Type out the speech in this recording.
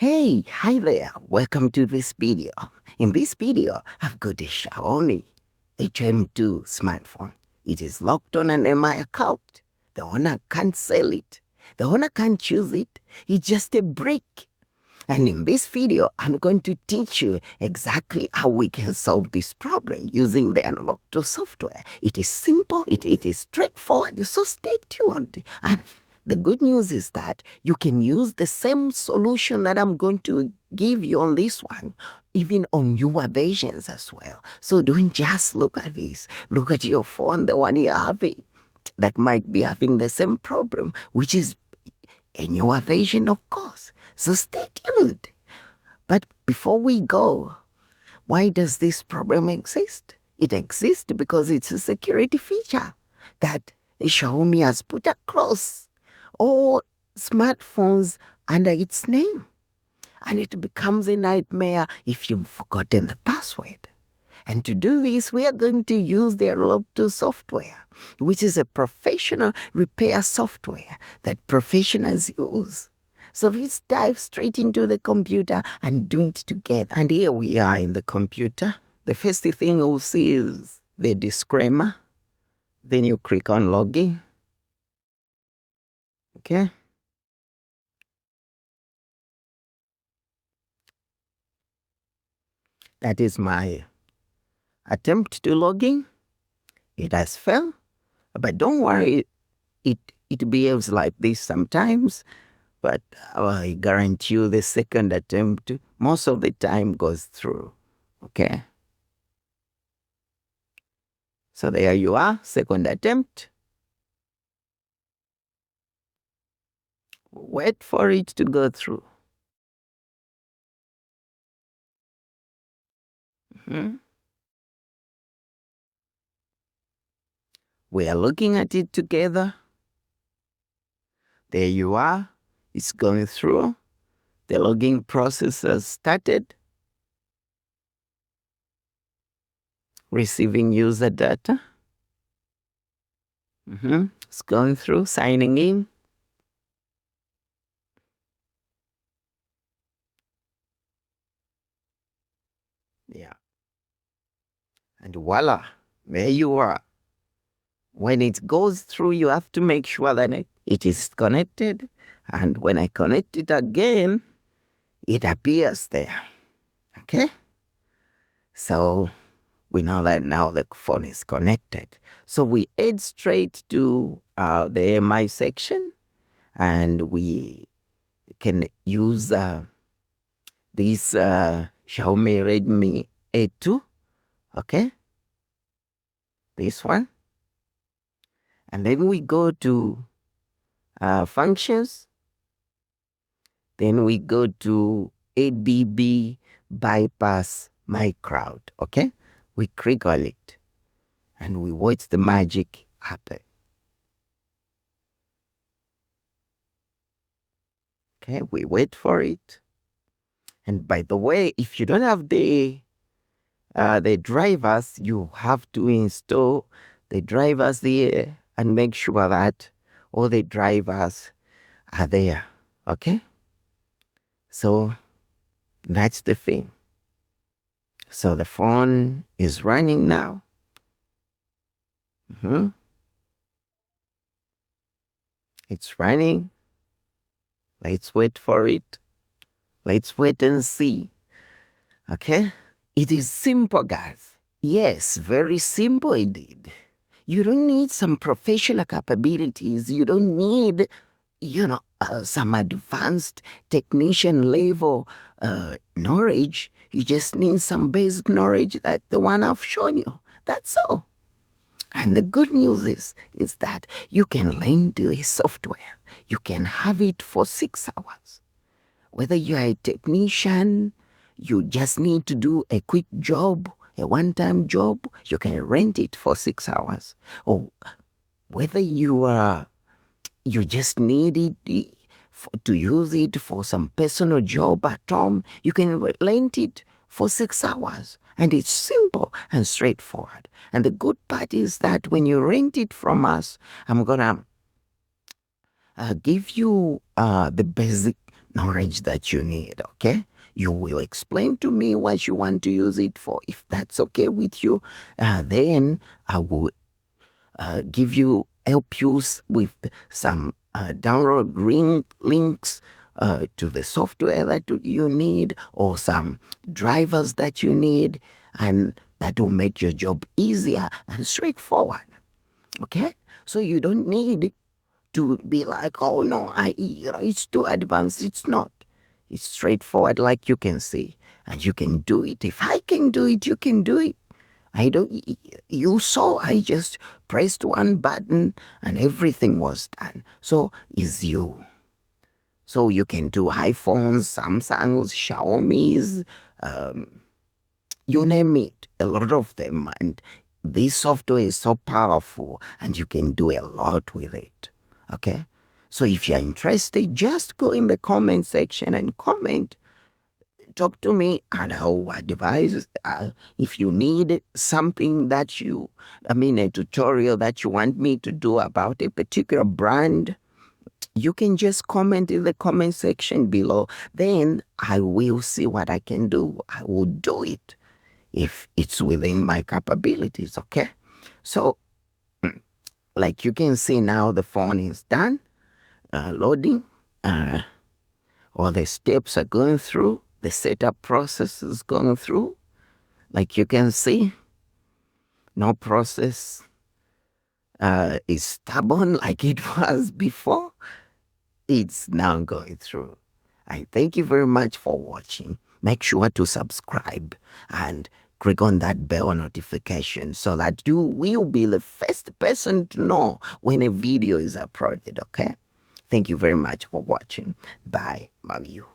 Hey, hi there. Welcome to this video. In this video, I've got a Xiaomi HM2 smartphone. It is locked on an MI account. The owner can't sell it. The owner can't choose it. It's just a brick. And in this video, I'm going to teach you exactly how we can solve this problem using the UnlockTool software. It is simple, it is straightforward, so stay tuned. And the good news is that you can use the same solution that I'm going to give you on this one, even on newer versions as well. So don't just look at this. Look at your phone, the one you're having, that might be having the same problem, which is a newer version, of course. So stay tuned. But before we go, why does this problem exist? It exists because it's a security feature that Xiaomi has put across all smartphones under its name. And it becomes a nightmare if you've forgotten the password. And to do this, we are going to use the UnlockTool software, which is a professional repair software that professionals use. So let's dive straight into the computer and do it together. And here we are in the computer. The first thing you'll see is the disclaimer. Then you click on login. Okay. That is my attempt to log in. It has failed, but don't worry, it behaves like this sometimes, but I guarantee you the second attempt most of the time goes through. Okay. So there you are, second attempt. Wait for it to go through. We are looking at it together. There you are. It's going through. The login process has started. Receiving user data. It's going through, signing in. Yeah. And voila, there you are. When it goes through, you have to make sure that it is connected. And when I connect it again, it appears there. Okay? So we know that now the phone is connected. So we head straight to the MI section, and we can use this Xiaomi Redmi A2. Okay? This one. And then we go to functions. Then we go to ADB bypass my crowd. Okay? We click on it and we watch the magic happen. Okay, we wait for it. And by the way, if you don't have the drivers, you have to install the drivers there and make sure that all the drivers are there. Okay? So that's the thing. So the phone is running now. It's running. Let's wait for it. Let's wait and see. Okay? It is simple, guys. Yes, very simple indeed. You don't need some professional capabilities. You don't need, some advanced technician level knowledge. You just need some basic knowledge like the one I've shown you. That's all. And the good news is that you can learn the software. You can have it for 6 hours. Whether you're a technician, you just need to do a quick job, a one-time job, you can rent it for 6 hours. Or whether you just need it to use it for some personal job at home, you can rent it for 6 hours. And it's simple and straightforward. And the good part is that when you rent it from us, I'm gonna give you the knowledge that you need, okay? You will explain to me what you want to use it for. If that's okay with you, then I will help you with some download links to the software that you need, or some drivers that you need, and that will make your job easier and straightforward. Okay? So you don't need to be like, oh no, it's too advanced. It's not. It's straightforward, like you can see, and you can do it. If I can do it, you can do it. I don't, you saw, I just pressed one button and everything was done. So is you. So you can do iPhones, Samsungs, Xiaomi's, you name it, a lot of them. And this software is so powerful and you can do a lot with it. Okay? So if you're interested, just go in the comment section and comment. Talk to me and I'll advise. If you need something a tutorial that you want me to do about a particular brand, you can just comment in the comment section below. Then I will see what I can do. I will do it if it's within my capabilities, okay? So, like you can see now, the phone is done, loading, all the steps are going through, the setup process is going through. Like you can see, no process is stubborn like it was before. It's now going through. I thank you very much for watching. Make sure to subscribe and click on that bell notification so that you will be the first person to know when a video is uploaded, okay? Thank you very much for watching. Bye. Love you.